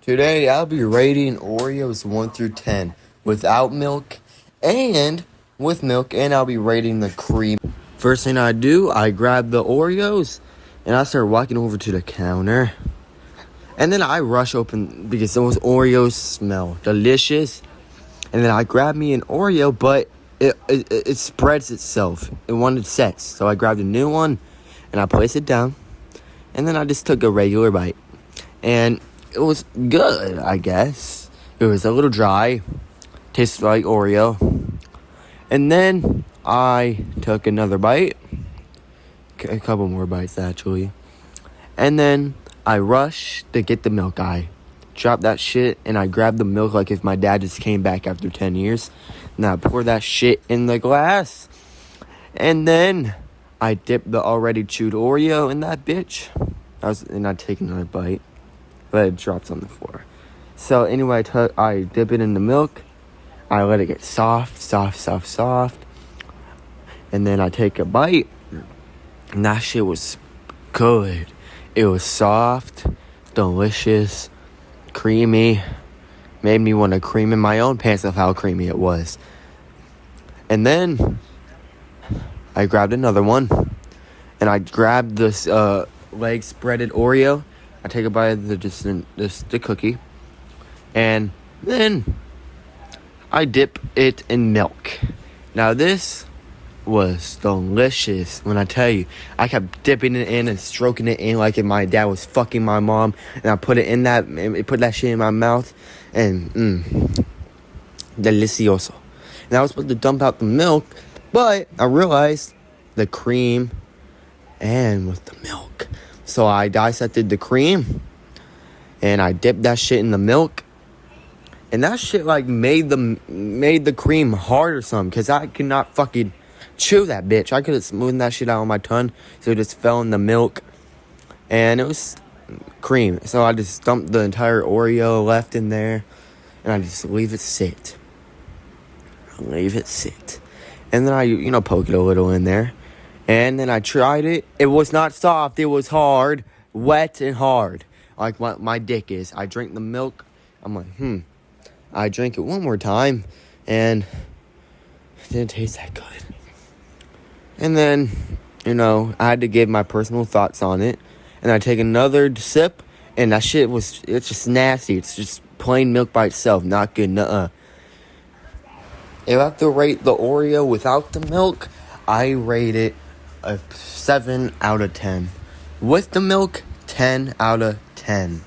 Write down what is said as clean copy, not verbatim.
Today I'll be rating Oreos 1 through 10 without milk and with milk, and I'll be rating the cream. First thing I do, I grab the Oreos and I start walking over to the counter. And then I rush open because those Oreos smell delicious. And then I grab me an Oreo, but it spreads itself in one it sets. So I grabbed a new one and I placed it down. And then I just took a regular bite. And it was good, I guess. It was a little dry. Tasted like Oreo. And then I took another bite. A couple more bites, actually. And then I rushed to get the milk. I dropped that shit and I grabbed the milk like if my dad just came back after 10 years. And I poured that shit in the glass. And then I dipped the already chewed Oreo in that bitch. And I take another bite. But it drops on the floor. So anyway, I dip it in the milk. I let it get soft. And then I take a bite. And that shit was good. It was soft, delicious, creamy. Made me want to cream in my own pants of how creamy it was. And then I grabbed another one. And I grabbed this leg spreaded Oreo. I take a bite of the cookie. And then I dip it in milk. Now this was delicious. When I tell you, I kept dipping it in and stroking it in like if my dad was fucking my mom. And I put it in that, and put that shit in my mouth. And delicioso. And I was supposed to dump out the milk, but I realized the cream and with the milk. So I dissected the cream, and I dipped that shit in the milk, and that shit like made the cream hard or something, because I could not fucking chew that bitch. I could have smoothed that shit out on my tongue, so it just fell in the milk, and it was cream. So I just dumped the entire Oreo left in there, and I just leave it sit. And then I, poke it a little in there. And then I tried it. It was not soft. It was hard. Wet and hard. Like my dick is. I drink the milk. I'm like, I drank it one more time. And it didn't taste that good. And then, I had to give my personal thoughts on it. And I take another sip. And that shit it's just nasty. It's just plain milk by itself. Not good. Nuh-uh. If I have to rate the Oreo without the milk, I rate it a 7 out of 10. With the milk, 10 out of 10.